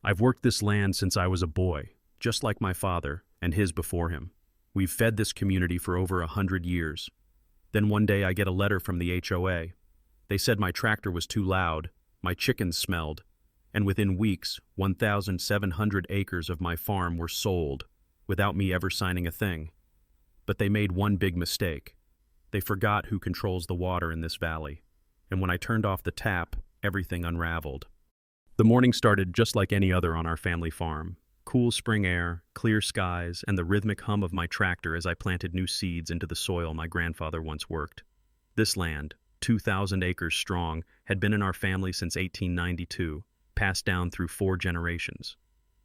I've worked this land since I was a boy, just like my father and his before him. We've fed this community for over 100 years. Then one day I get a letter from the HOA. They said my tractor was too loud, my chickens smelled, and within weeks, 1,700 acres of my farm were sold, without me ever signing a thing. But they made one big mistake. They forgot who controls the water in this valley, and when I turned off the tap, everything unraveled. The morning started just like any other on our family farm. Cool spring air, clear skies, and the rhythmic hum of my tractor as I planted new seeds into the soil my grandfather once worked. This land, 2,000 acres strong, had been in our family since 1892, passed down through 4 generations.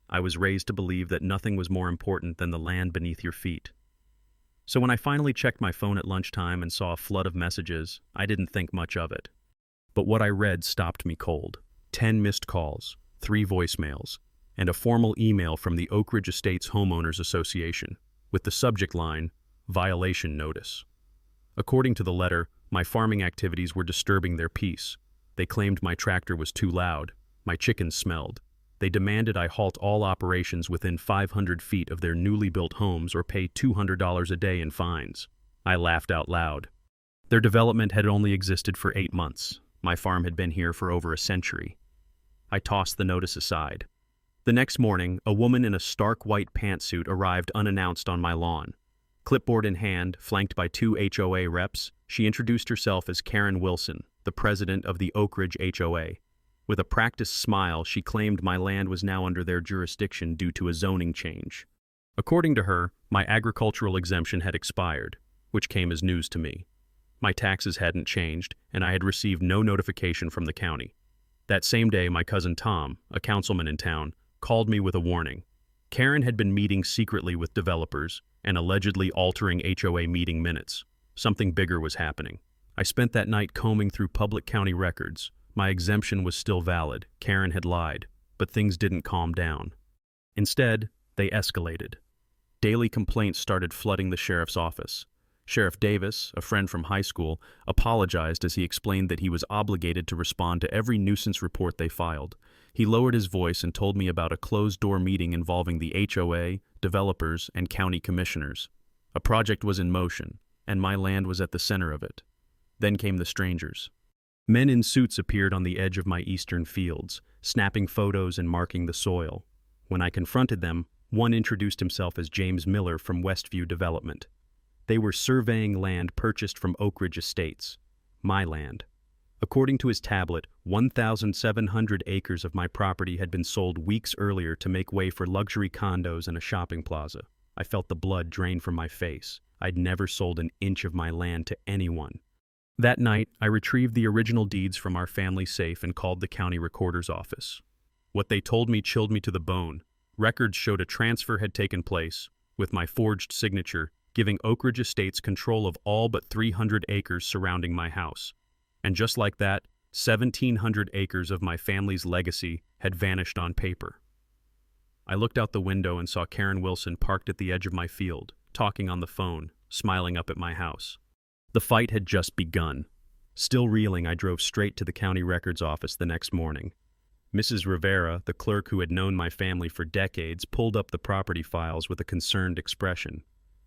I was raised to believe that nothing was more important than the land beneath your feet. So when I finally checked my phone at lunchtime and saw a flood of messages, I didn't think much of it. But what I read stopped me cold. 10 missed calls, 3 voicemails, and a formal email from the Oak Ridge Estates Homeowners Association, with the subject line, "Violation Notice." According to the letter, my farming activities were disturbing their peace. They claimed my tractor was too loud, my chickens smelled. They demanded I halt all operations within 500 feet of their newly built homes or pay $200 a day in fines. I laughed out loud. Their development had only existed for 8 months. My farm had been here for over a century. I tossed the notice aside. The next morning, a woman in a stark white pantsuit arrived unannounced on my lawn. Clipboard in hand, flanked by 2 HOA reps, she introduced herself as Karen Wilson, the president of the Oak Ridge HOA. With a practiced smile, she claimed my land was now under their jurisdiction due to a zoning change. According to her, my agricultural exemption had expired, which came as news to me. My taxes hadn't changed, and I had received no notification from the county. That same day, my cousin Tom, a councilman in town, called me with a warning. Karen had been meeting secretly with developers and allegedly altering HOA meeting minutes. Something bigger was happening. I spent that night combing through public county records. My exemption was still valid. Karen had lied, but things didn't calm down. Instead, they escalated. Daily complaints started flooding the sheriff's office. Sheriff Davis, a friend from high school, apologized as he explained that he was obligated to respond to every nuisance report they filed. He lowered his voice and told me about a closed-door meeting involving the HOA, developers, and county commissioners. A project was in motion, and my land was at the center of it. Then came the strangers. Men in suits appeared on the edge of my eastern fields, snapping photos and marking the soil. When I confronted them, one introduced himself as James Miller from Westview Development. They were surveying land purchased from Oak Ridge Estates, my land. According to his tablet, 1,700 acres of my property had been sold weeks earlier to make way for luxury condos and a shopping plaza. I felt the blood drain from my face. I'd never sold an inch of my land to anyone. That night, I retrieved the original deeds from our family safe and called the county recorder's office. What they told me chilled me to the bone. Records showed a transfer had taken place, with my forged signature, giving Oak Ridge Estates control of all but 300 acres surrounding my house. And just like that, 1,700 acres of my family's legacy had vanished on paper. I looked out the window and saw Karen Wilson parked at the edge of my field, talking on the phone, smiling up at my house. The fight had just begun. Still reeling, I drove straight to the county records office the next morning. Mrs. Rivera, the clerk who had known my family for decades, pulled up the property files with a concerned expression.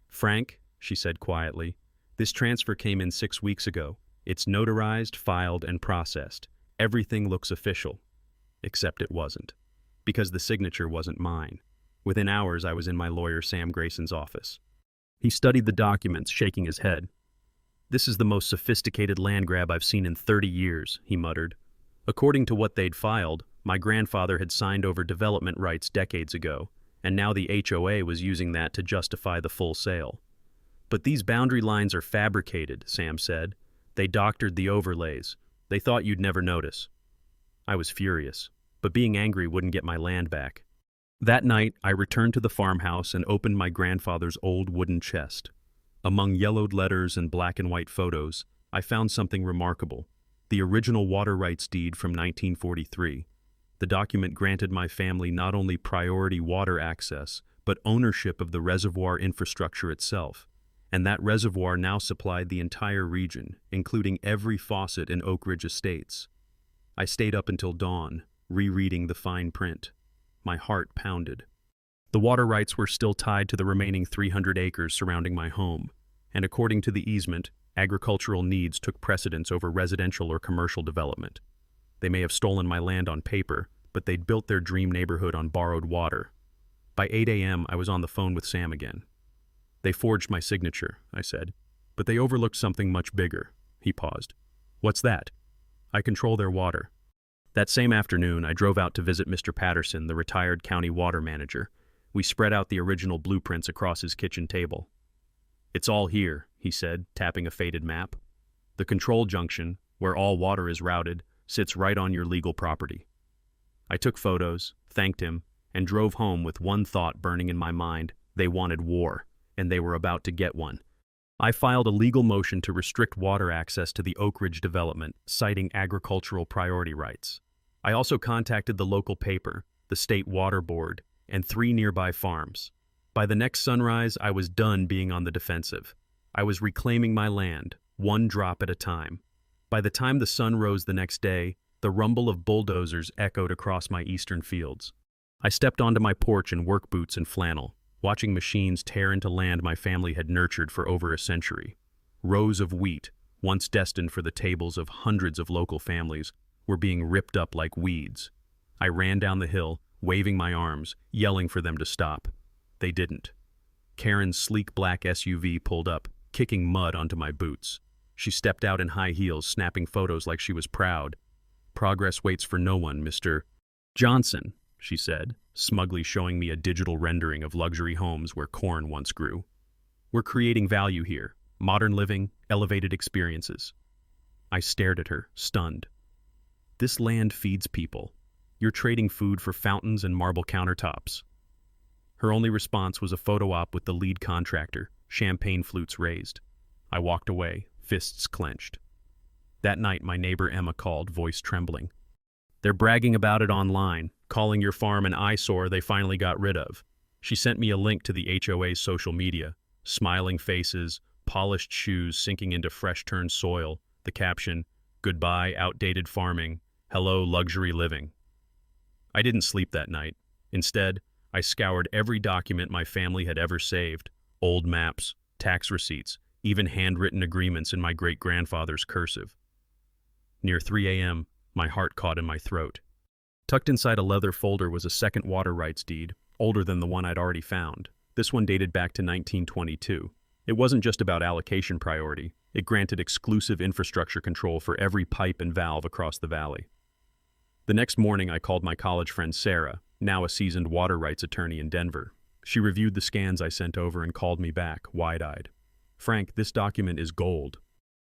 "Frank," she said quietly, "this transfer came in 6 weeks ago. It's notarized, filed, and processed. Everything looks official." Except it wasn't. Because the signature wasn't mine. Within hours, I was in my lawyer Sam Grayson's office. He studied the documents, shaking his head. "This is the most sophisticated land grab I've seen in 30 years, he muttered. According to what they'd filed, my grandfather had signed over development rights decades ago, and now the HOA was using that to justify the full sale. "But these boundary lines are fabricated," Sam said. "They doctored the overlays. They thought you'd never notice." I was furious, but being angry wouldn't get my land back. That night, I returned to the farmhouse and opened my grandfather's old wooden chest. Among yellowed letters and black and white photos, I found something remarkable: the original water rights deed from 1943. The document granted my family not only priority water access, but ownership of the reservoir infrastructure itself. And that reservoir now supplied the entire region, including every faucet in Oak Ridge Estates. I stayed up until dawn, rereading the fine print. My heart pounded. The water rights were still tied to the remaining 300 acres surrounding my home, and according to the easement, agricultural needs took precedence over residential or commercial development. They may have stolen my land on paper, but they'd built their dream neighborhood on borrowed water. By 8 a.m., I was on the phone with Sam again. "They forged my signature," I said, "but they overlooked something much bigger." He paused. "What's that?" "I control their water." That same afternoon, I drove out to visit Mr. Patterson, the retired county water manager. We spread out the original blueprints across his kitchen table. "It's all here," he said, tapping a faded map. "The control junction, where all water is routed, sits right on your legal property." I took photos, thanked him, and drove home with one thought burning in my mind: they wanted war, and they were about to get one. I filed a legal motion to restrict water access to the Oak Ridge development, citing agricultural priority rights. I also contacted the local paper, the State Water Board, and 3 nearby farms. By the next sunrise, I was done being on the defensive. I was reclaiming my land, one drop at a time. By the time the sun rose the next day, the rumble of bulldozers echoed across my eastern fields. I stepped onto my porch in work boots and flannel, watching machines tear into land my family had nurtured for over a century. Rows of wheat, once destined for the tables of hundreds of local families, were being ripped up like weeds. I ran down the hill, waving my arms, yelling for them to stop. They didn't. Karen's sleek black SUV pulled up, kicking mud onto my boots. She stepped out in high heels, snapping photos like she was proud. "Progress waits for no one, Mr. Johnson," she said, smugly showing me a digital rendering of luxury homes where corn once grew. "We're creating value here, modern living, elevated experiences." I stared at her, stunned. "This land feeds people. You're trading food for fountains and marble countertops." Her only response was a photo op with the lead contractor, champagne flutes raised. I walked away, fists clenched. That night, my neighbor Emma called, voice trembling. "They're bragging about it online, calling your farm an eyesore they finally got rid of." She sent me a link to the HOA's social media, smiling faces, polished shoes sinking into fresh-turned soil, the caption, "Goodbye, outdated farming, hello, luxury living." I didn't sleep that night. Instead, I scoured every document my family had ever saved, old maps, tax receipts, even handwritten agreements in my great-grandfather's cursive. Near 3 a.m., my heart caught in my throat. Tucked inside a leather folder was a second water rights deed, older than the one I'd already found. This one dated back to 1922. It wasn't just about allocation priority. It granted exclusive infrastructure control for every pipe and valve across the valley. The next morning, I called my college friend Sarah, now a seasoned water rights attorney in Denver. She reviewed the scans I sent over and called me back, wide-eyed. "Frank, this document is gold.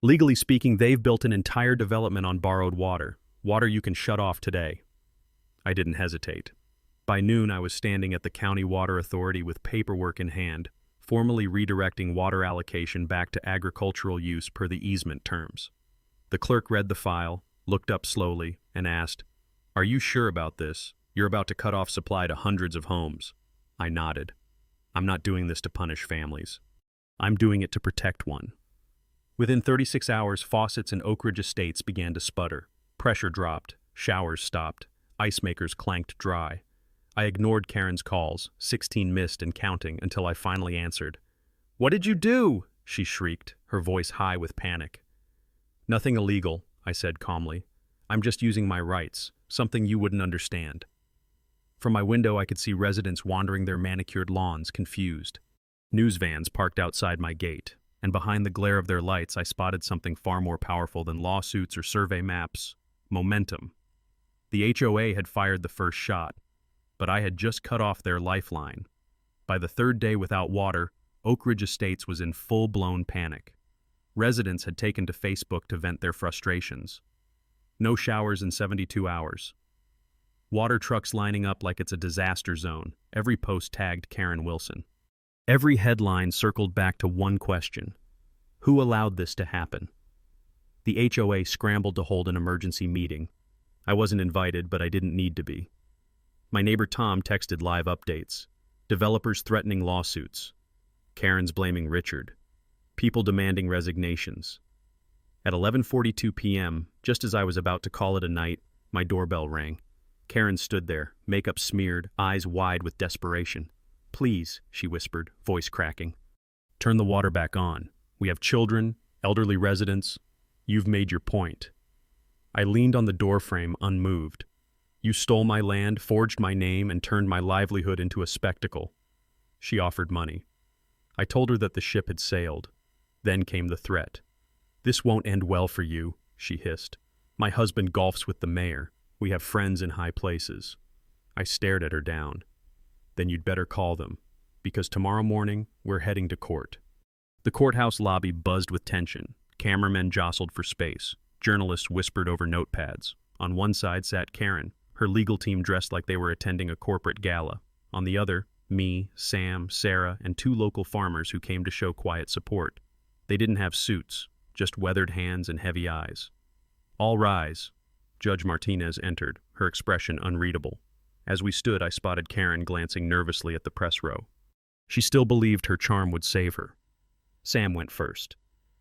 Legally speaking, they've built an entire development on borrowed water, water you can shut off today." I didn't hesitate. By noon, I was standing at the County Water Authority with paperwork in hand, formally redirecting water allocation back to agricultural use per the easement terms. The clerk read the file, looked up slowly, and asked, "Are you sure about this? You're about to cut off supply to hundreds of homes." I nodded. "I'm not doing this to punish families. I'm doing it to protect one." Within 36 hours, faucets in Oak Ridge estates began to sputter. Pressure dropped, showers stopped, ice makers clanked dry. I ignored Karen's calls, 16 missed and counting, until I finally answered. "What did you do?" she shrieked, her voice high with panic. "Nothing illegal," I said calmly. "I'm just using my rights, something you wouldn't understand." From my window, I could see residents wandering their manicured lawns, confused. News vans parked outside my gate, and behind the glare of their lights, I spotted something far more powerful than lawsuits or survey maps: momentum. The HOA had fired the first shot, but I had just cut off their lifeline. By the third day without water, Oak Ridge Estates was in full-blown panic. Residents had taken to Facebook to vent their frustrations. No showers in 72 hours. Water trucks lining up like it's a disaster zone, every post tagged Karen Wilson. Every headline circled back to one question: who allowed this to happen? The HOA scrambled to hold an emergency meeting. I wasn't invited, but I didn't need to be. My neighbor Tom texted live updates. Developers threatening lawsuits. Karen's blaming Richard. People demanding resignations. At 11:42 p.m., just as I was about to call it a night, my doorbell rang. Karen stood there, makeup smeared, eyes wide with desperation. "Please," she whispered, voice cracking. "Turn the water back on. We have children, elderly residents. You've made your point." I leaned on the doorframe, unmoved. "You stole my land, forged my name, and turned my livelihood into a spectacle." She offered money. I told her that the ship had sailed. Then came the threat. "This won't end well for you," she hissed. "My husband golfs with the mayor. We have friends in high places." I stared at her down. "Then you'd better call them, because tomorrow morning we're heading to court." The courthouse lobby buzzed with tension. Cameramen jostled for space. Journalists whispered over notepads. On one side sat Karen, her legal team dressed like they were attending a corporate gala. On the other, me, Sam, Sarah, and 2 local farmers who came to show quiet support. They didn't have suits, just weathered hands and heavy eyes. "All rise." Judge Martinez entered, her expression unreadable. As we stood, I spotted Karen glancing nervously at the press row. She still believed her charm would save her. Sam went first.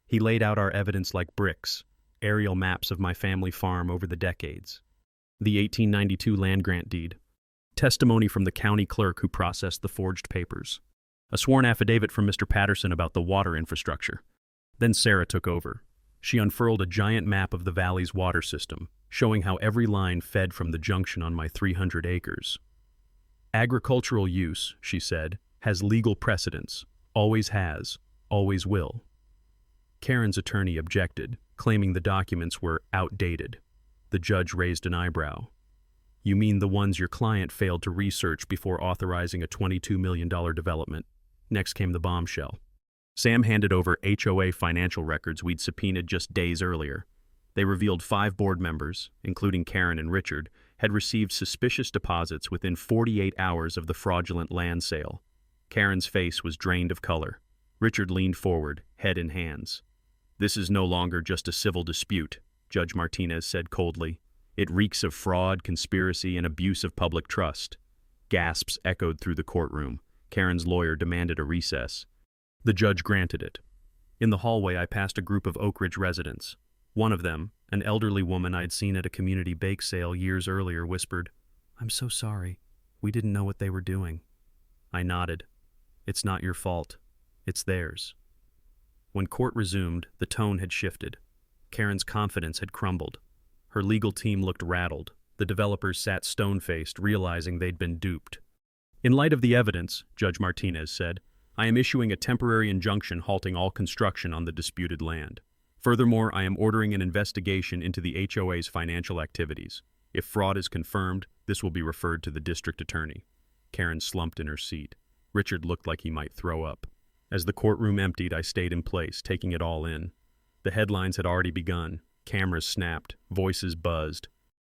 He laid out our evidence like bricks, aerial maps of my family farm over the decades. The 1892 land grant deed, testimony from the county clerk who processed the forged papers, a sworn affidavit from Mr. Patterson about the water infrastructure. Then Sarah took over. She unfurled a giant map of the valley's water system, showing how every line fed from the junction on my 300 acres. "Agricultural use," she said, "has legal precedence, always has, always will." Karen's attorney objected, claiming the documents were outdated. The judge raised an eyebrow. "You mean the ones your client failed to research before authorizing a $22 million development?" Next came the bombshell. Sam handed over HOA financial records we'd subpoenaed just days earlier. They revealed 5 board members, including Karen and Richard, had received suspicious deposits within 48 hours of the fraudulent land sale. Karen's face was drained of color. Richard leaned forward, head in hands. "This is no longer just a civil dispute," Judge Martinez said coldly. "It reeks of fraud, conspiracy, and abuse of public trust." Gasps echoed through the courtroom. Karen's lawyer demanded a recess. The judge granted it. In the hallway, I passed a group of Oak Ridge residents. One of them, an elderly woman I'd seen at a community bake sale years earlier, whispered, "I'm so sorry. We didn't know what they were doing." I nodded. "It's not your fault. It's theirs." When court resumed, the tone had shifted. Karen's confidence had crumbled. Her legal team looked rattled. The developers sat stone-faced, realizing they'd been duped. "In light of the evidence," Judge Martinez said, "I am issuing a temporary injunction halting all construction on the disputed land. Furthermore, I am ordering an investigation into the HOA's financial activities. If fraud is confirmed, this will be referred to the district attorney." Karen slumped in her seat. Richard looked like he might throw up. As the courtroom emptied, I stayed in place, taking it all in. The headlines had already begun. Cameras snapped. Voices buzzed.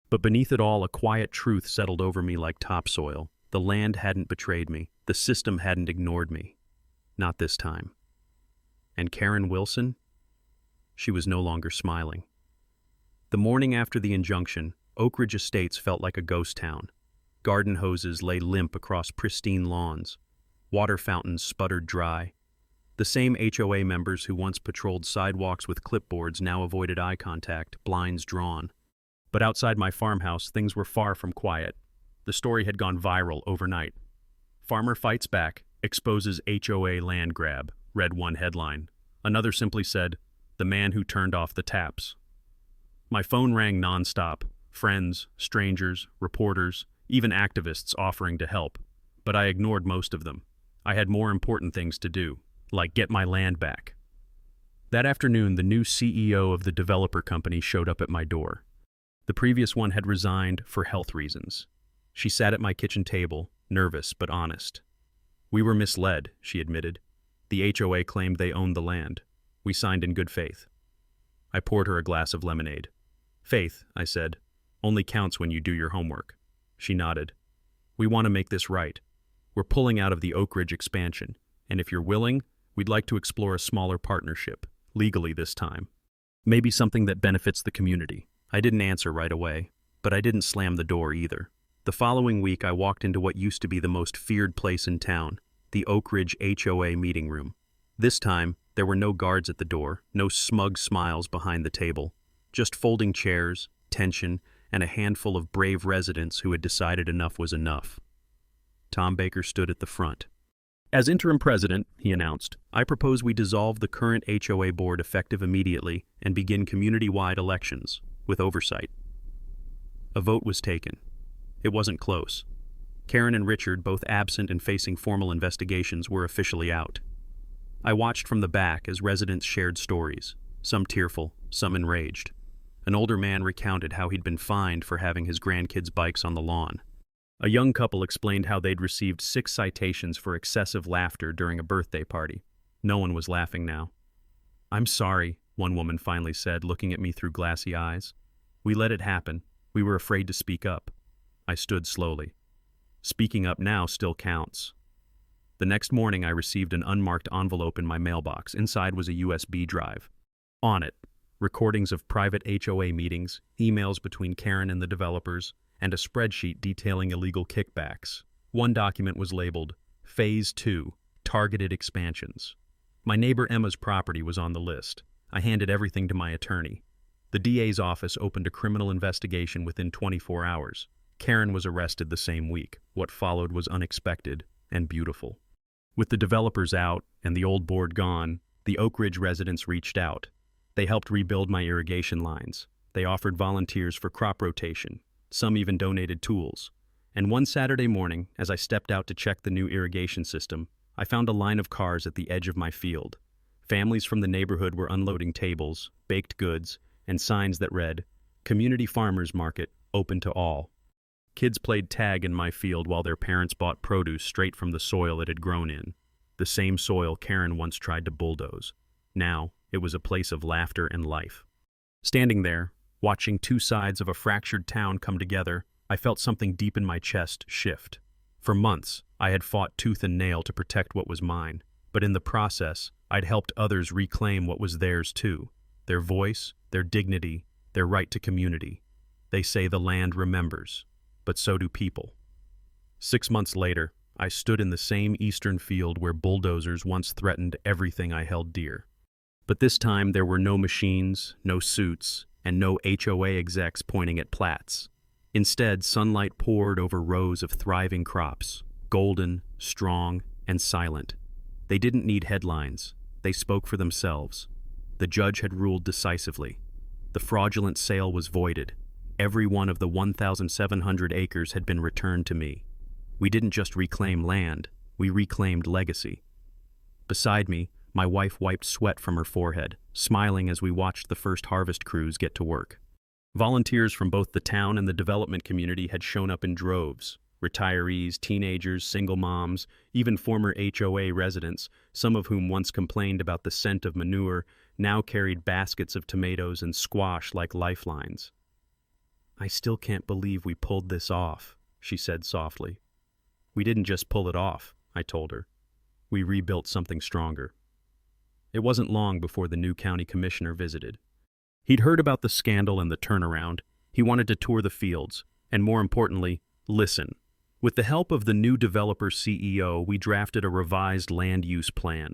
But beneath it all, a quiet truth settled over me like topsoil. The land hadn't betrayed me. The system hadn't ignored me. Not this time. And Karen Wilson? She was no longer smiling. The morning after the injunction, Oak Ridge Estates felt like a ghost town. Garden hoses lay limp across pristine lawns. Water fountains sputtered dry. The same HOA members who once patrolled sidewalks with clipboards now avoided eye contact, blinds drawn. But outside my farmhouse, things were far from quiet. The story had gone viral overnight. "Farmer fights back, exposes HOA land grab," read one headline. Another simply said, "The man who turned off the taps." My phone rang nonstop. Friends, strangers, reporters, even activists offering to help. But I ignored most of them. I had more important things to do, like get my land back. That afternoon, the new CEO of the developer company showed up at my door. The previous one had resigned for health reasons. She sat at my kitchen table, nervous but honest. "We were misled," she admitted. "The HOA claimed they owned the land. We signed in good faith." I poured her a glass of lemonade. "Faith," I said, "only counts when you do your homework." She nodded. "We want to make this right. We're pulling out of the Oak Ridge expansion, and if you're willing, we'd like to explore a smaller partnership, legally this time. Maybe something that benefits the community." I didn't answer right away, but I didn't slam the door either. The following week, I walked into what used to be the most feared place in town, the Oak Ridge HOA meeting room. This time, there were no guards at the door, no smug smiles behind the table, just folding chairs, tension, and a handful of brave residents who had decided enough was enough. Tom Baker stood at the front. "As interim president," he announced, "I propose we dissolve the current HOA board effective immediately and begin community-wide elections, with oversight." A vote was taken. It wasn't close. Karen and Richard, both absent and facing formal investigations, were officially out. I watched from the back as residents shared stories, some tearful, some enraged. An older man recounted how he'd been fined for having his grandkids' bikes on the lawn. A young couple explained how they'd received 6 citations for excessive laughter during a birthday party. No one was laughing now. "I'm sorry," one woman finally said, looking at me through glassy eyes. "We let it happen. We were afraid to speak up." I stood slowly. Speaking up now still counts. The next morning I received an unmarked envelope in my mailbox. Inside was a USB drive. On it, recordings of private HOA meetings, emails between Karen and the developers, and a spreadsheet detailing illegal kickbacks. One document was labeled, Phase 2, Targeted Expansions. My neighbor Emma's property was on the list. I handed everything to my attorney. The DA's office opened a criminal investigation within 24 hours. Karen was arrested the same week. What followed was unexpected and beautiful. With the developers out and the old board gone, the Oak Ridge residents reached out. They helped rebuild my irrigation lines. They offered volunteers for crop rotation. Some even donated tools. And one Saturday morning, as I stepped out to check the new irrigation system, I found a line of cars at the edge of my field. Families from the neighborhood were unloading tables, baked goods, and signs that read, "Community Farmers Market, open to all." Kids played tag in my field while their parents bought produce straight from the soil it had grown in. The same soil Karen once tried to bulldoze. Now, it was a place of laughter and life. Standing there, watching 2 sides of a fractured town come together, I felt something deep in my chest shift. For months, I had fought tooth and nail to protect what was mine, but in the process, I'd helped others reclaim what was theirs too. Their voice, their dignity, their right to community. They say the land remembers, but so do people. 6 months later, I stood in the same eastern field where bulldozers once threatened everything I held dear. But this time there were no machines, no suits, and no HOA execs pointing at plats. Instead, sunlight poured over rows of thriving crops, golden, strong, and silent. They didn't need headlines. They spoke for themselves. The judge had ruled decisively. The fraudulent sale was voided. Every one of the 1,700 acres had been returned to me. We didn't just reclaim land, we reclaimed legacy. Beside me, my wife wiped sweat from her forehead, smiling as we watched the first harvest crews get to work. Volunteers from both the town and the development community had shown up in droves. Retirees, teenagers, single moms, even former HOA residents, some of whom once complained about the scent of manure, now carried baskets of tomatoes and squash like lifelines. "I still can't believe we pulled this off," she said softly. "We didn't just pull it off," I told her. "We rebuilt something stronger." It wasn't long before the new county commissioner visited. He'd heard about the scandal and the turnaround. He wanted to tour the fields, and more importantly, listen. With the help of the new developer CEO, we drafted a revised land use plan.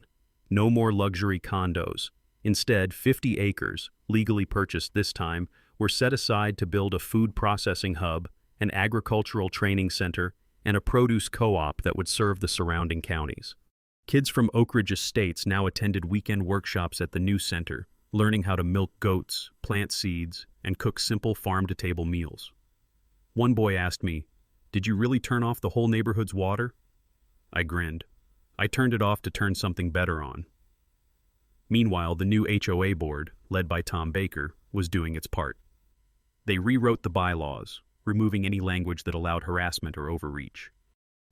No more luxury condos. Instead, 50 acres, legally purchased this time, were set aside to build a food processing hub, an agricultural training center, and a produce co-op that would serve the surrounding counties. Kids from Oak Ridge Estates now attended weekend workshops at the new center, learning how to milk goats, plant seeds, and cook simple farm-to-table meals. One boy asked me, "Did you really turn off the whole neighborhood's water?" I grinned. I turned it off to turn something better on. Meanwhile, the new HOA board, led by Tom Baker, was doing its part. They rewrote the bylaws, removing any language that allowed harassment or overreach.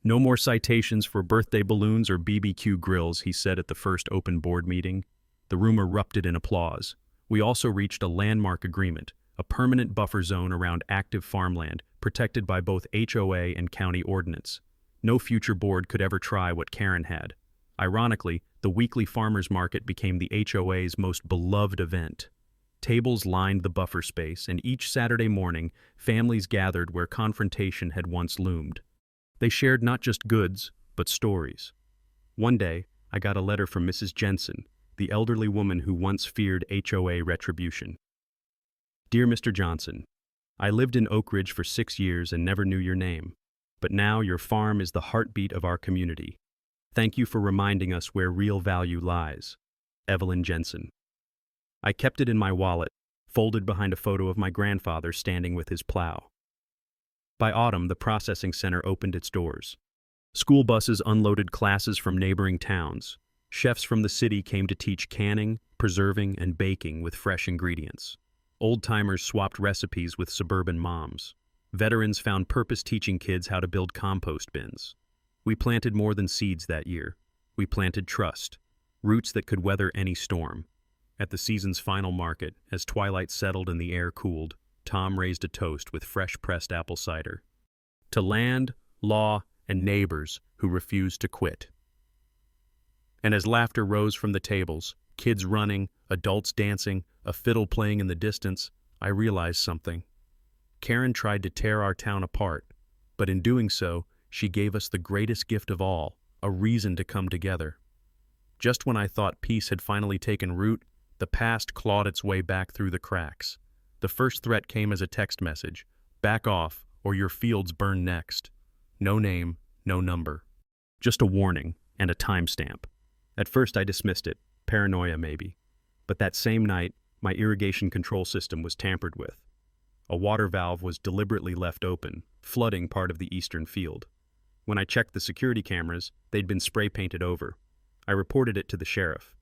"No more citations for birthday balloons or BBQ grills," he said at the first open board meeting. The room erupted in applause. We also reached a landmark agreement, a permanent buffer zone around active farmland, protected by both HOA and county ordinance. No future board could ever try what Karen had. Ironically, the weekly farmers market became the HOA's most beloved event. Tables lined the buffer space, and each Saturday morning, families gathered where confrontation had once loomed. They shared not just goods, but stories. One day, I got a letter from Mrs. Jensen, the elderly woman who once feared HOA retribution. "Dear Mr. Johnson, I lived in Oak Ridge for 6 years and never knew your name. But now your farm is the heartbeat of our community. Thank you for reminding us where real value lies. Evelyn Jensen. I kept it in my wallet, folded behind a photo of my grandfather standing with his plow. By autumn, the processing center opened its doors. School buses unloaded classes from neighboring towns. Chefs from the city came to teach canning, preserving, and baking with fresh ingredients. Old-timers swapped recipes with suburban moms. Veterans found purpose teaching kids how to build compost bins. We planted more than seeds that year. We planted trust, roots that could weather any storm. At the season's final market, as twilight settled and the air cooled, Tom raised a toast with fresh-pressed apple cider. To land, law, and neighbors who refused to quit. And as laughter rose from the tables, kids running, adults dancing, a fiddle playing in the distance, I realized something. Karen tried to tear our town apart, but in doing so, she gave us the greatest gift of all, a reason to come together. Just when I thought peace had finally taken root, the past clawed its way back through the cracks. The first threat came as a text message: "Back off, or your fields burn next." No name, no number. Just a warning and a timestamp. At first I dismissed it, paranoia maybe. But that same night, my irrigation control system was tampered with. A water valve was deliberately left open, flooding part of the eastern field. When I checked the security cameras, they'd been spray-painted over. I reported it to the sheriff.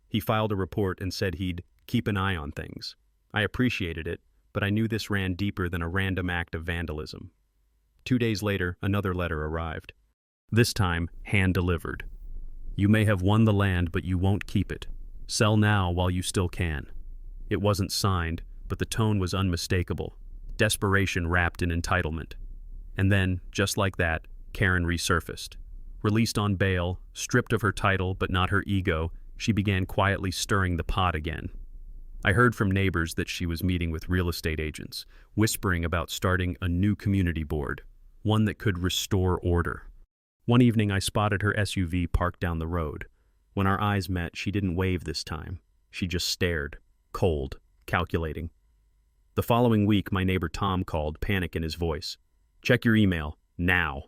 He filed a report and said he'd keep an eye on things. I appreciated it, but I knew this ran deeper than a random act of vandalism. 2 days later, another letter arrived. This time, hand-delivered. "You may have won the land, but you won't keep it. Sell now while you still can." It wasn't signed, but the tone was unmistakable. Desperation wrapped in entitlement. And then, just like that, Karen resurfaced. Released on bail, stripped of her title but not her ego, she began quietly stirring the pot again. I heard from neighbors that she was meeting with real estate agents, whispering about starting a new community board, one that could restore order. One evening I spotted her SUV parked down the road. When our eyes met, she didn't wave this time. She just stared, cold, calculating. The following week, my neighbor Tom called, panic in his voice. "Check your email, now."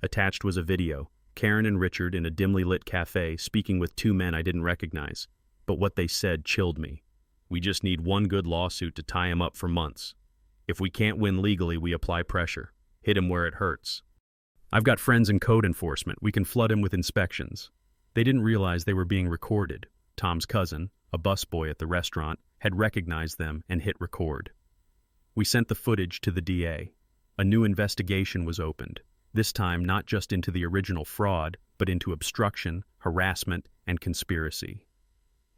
Attached was a video, Karen and Richard in a dimly lit cafe speaking with 2 men I didn't recognize. But what they said chilled me. "We just need one good lawsuit to tie him up for months. If we can't win legally, we apply pressure. Hit him where it hurts. I've got friends in code enforcement. We can flood him with inspections." They didn't realize they were being recorded. Tom's cousin, a busboy at the restaurant, had recognized them and hit record. We sent the footage to the DA. A new investigation was opened, this time not just into the original fraud, but into obstruction, harassment, and conspiracy.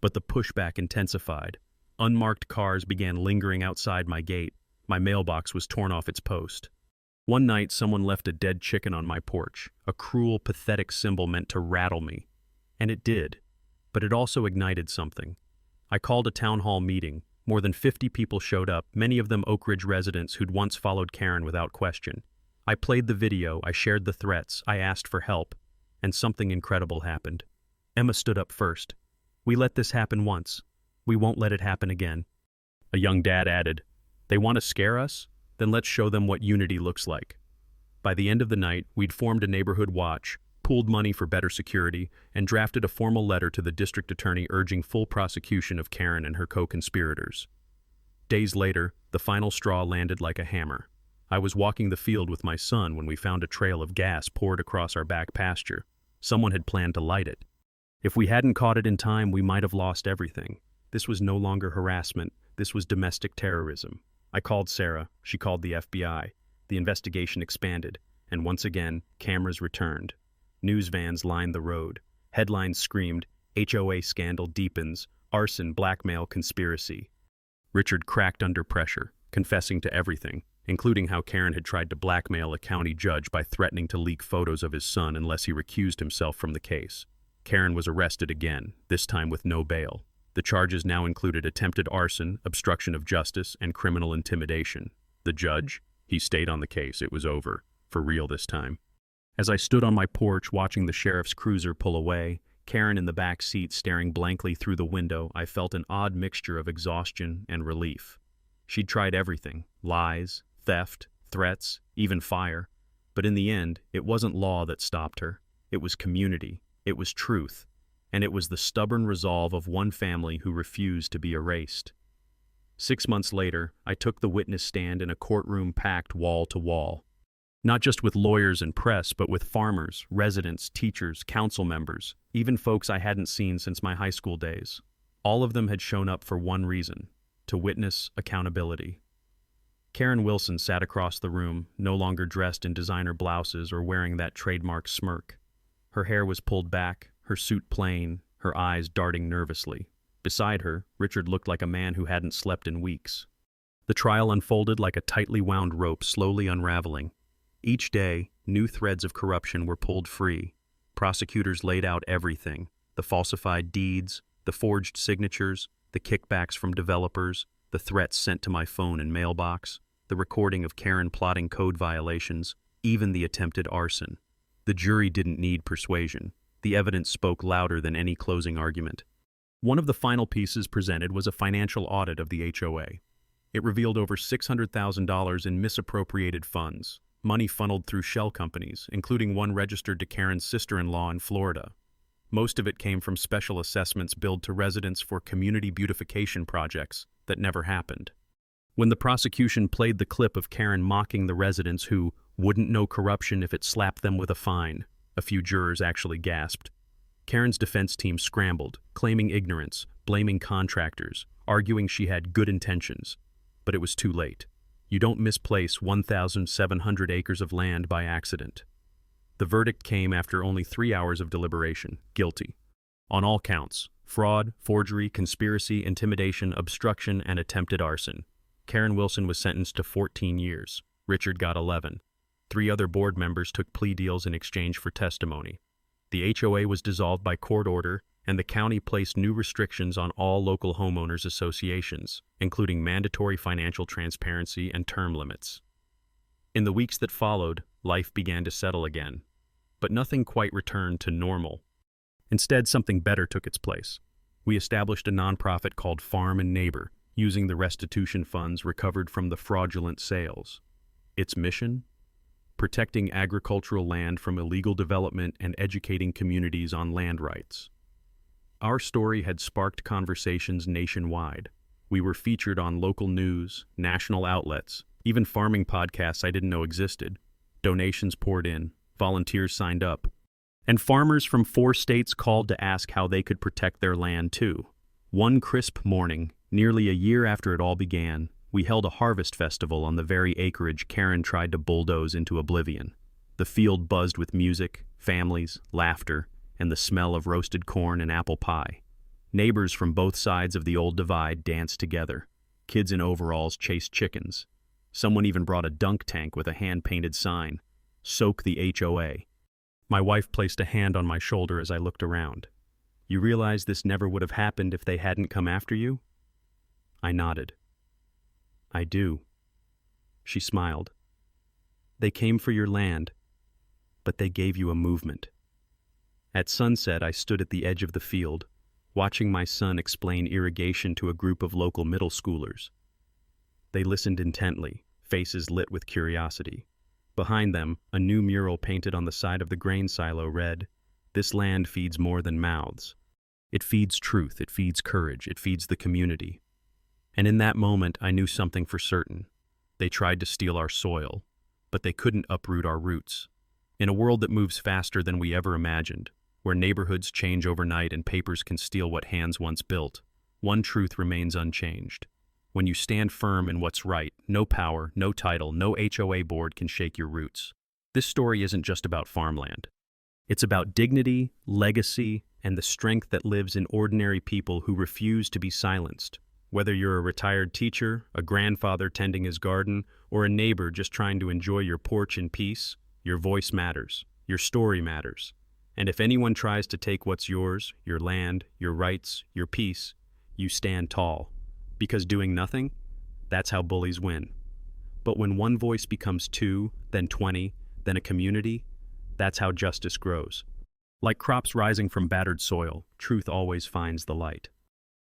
But the pushback intensified. Unmarked cars began lingering outside my gate. My mailbox was torn off its post. One night, someone left a dead chicken on my porch, a cruel, pathetic symbol meant to rattle me. And it did. But it also ignited something. I called a town hall meeting. More than 50 people showed up, many of them Oak Ridge residents who'd once followed Karen without question. I played the video, I shared the threats, I asked for help. And something incredible happened. Emma stood up first. "We let this happen once. We won't let it happen again." A young dad added, "They want to scare us? Then let's show them what unity looks like." By the end of the night, we'd formed a neighborhood watch, pooled money for better security, and drafted a formal letter to the district attorney urging full prosecution of Karen and her co-conspirators. Days later, the final straw landed like a hammer. I was walking the field with my son when we found a trail of gas poured across our back pasture. Someone had planned to light it. If we hadn't caught it in time, we might have lost everything. This was no longer harassment. This was domestic terrorism. I called Sarah. She called the FBI. The investigation expanded, and once again, cameras returned. News vans lined the road. Headlines screamed, "HOA scandal deepens, arson, blackmail, conspiracy." Richard cracked under pressure, confessing to everything, including how Karen had tried to blackmail a county judge by threatening to leak photos of his son unless he recused himself from the case. Karen was arrested again, this time with no bail. The charges now included attempted arson, obstruction of justice, and criminal intimidation. The judge? He stayed on the case. It was over. For real this time. As I stood on my porch watching the sheriff's cruiser pull away, Karen in the back seat staring blankly through the window, I felt an odd mixture of exhaustion and relief. She'd tried everything: lies, theft, threats, even fire. But in the end, it wasn't law that stopped her. It was community. It was truth. And it was the stubborn resolve of one family who refused to be erased. 6 months later, I took the witness stand in a courtroom packed wall to wall. Not just with lawyers and press, but with farmers, residents, teachers, council members, even folks I hadn't seen since my high school days. All of them had shown up for one reason: to witness accountability. Karen Wilson sat across the room, no longer dressed in designer blouses or wearing that trademark smirk. Her hair was pulled back, her suit plain, her eyes darting nervously. Beside her, Richard looked like a man who hadn't slept in weeks. The trial unfolded like a tightly wound rope slowly unraveling. Each day, new threads of corruption were pulled free. Prosecutors laid out everything: the falsified deeds, the forged signatures, the kickbacks from developers, the threats sent to my phone and mailbox, the recording of Karen plotting code violations, even the attempted arson. The jury didn't need persuasion. The evidence spoke louder than any closing argument. One of the final pieces presented was a financial audit of the HOA. It revealed over $600,000 in misappropriated funds, money funneled through shell companies, including one registered to Karen's sister-in-law in Florida. Most of it came from special assessments billed to residents for community beautification projects that never happened. When the prosecution played the clip of Karen mocking the residents who wouldn't know corruption if it slapped them with a fine, a few jurors actually gasped. Karen's defense team scrambled, claiming ignorance, blaming contractors, arguing she had good intentions. But it was too late. You don't misplace 1,700 acres of land by accident. The verdict came after only 3 hours of deliberation: guilty. On all counts: fraud, forgery, conspiracy, intimidation, obstruction, and attempted arson. Karen Wilson was sentenced to 14 years. Richard got 11. 3 other board members took plea deals in exchange for testimony. The HOA was dissolved by court order, and the county placed new restrictions on all local homeowners associations, including mandatory financial transparency and term limits. In the weeks that followed, life began to settle again. But nothing quite returned to normal. Instead, something better took its place. We established a nonprofit called Farm and Neighbor, using the restitution funds recovered from the fraudulent sales. Its mission? Protecting agricultural land from illegal development and educating communities on land rights. Our story had sparked conversations nationwide. We were featured on local news, national outlets, even farming podcasts I didn't know existed. Donations poured in, volunteers signed up, and farmers from 4 states called to ask how they could protect their land too. One crisp morning, nearly a year after it all began, we held a harvest festival on the very acreage Karen tried to bulldoze into oblivion. The field buzzed with music, families, laughter, and the smell of roasted corn and apple pie. Neighbors from both sides of the old divide danced together. Kids in overalls chased chickens. Someone even brought a dunk tank with a hand-painted sign: "Soak the HOA." My wife placed a hand on my shoulder as I looked around. "You realize this never would have happened if they hadn't come after you?" I nodded. "I do." She smiled. "They came for your land, but they gave you a movement." At sunset, I stood at the edge of the field, watching my son explain irrigation to a group of local middle schoolers. They listened intently, faces lit with curiosity. Behind them, a new mural painted on the side of the grain silo read, "This land feeds more than mouths. It feeds truth, it feeds courage, it feeds the community." And in that moment, I knew something for certain. They tried to steal our soil, but they couldn't uproot our roots. In a world that moves faster than we ever imagined, where neighborhoods change overnight and papers can steal what hands once built, one truth remains unchanged. When you stand firm in what's right, no power, no title, no HOA board can shake your roots. This story isn't just about farmland. It's about dignity, legacy, and the strength that lives in ordinary people who refuse to be silenced. Whether you're a retired teacher, a grandfather tending his garden, or a neighbor just trying to enjoy your porch in peace, your voice matters, your story matters. And if anyone tries to take what's yours, your land, your rights, your peace, you stand tall. Because doing nothing, that's how bullies win. But when one voice becomes 2, then 20, then a community, that's how justice grows. Like crops rising from battered soil, truth always finds the light.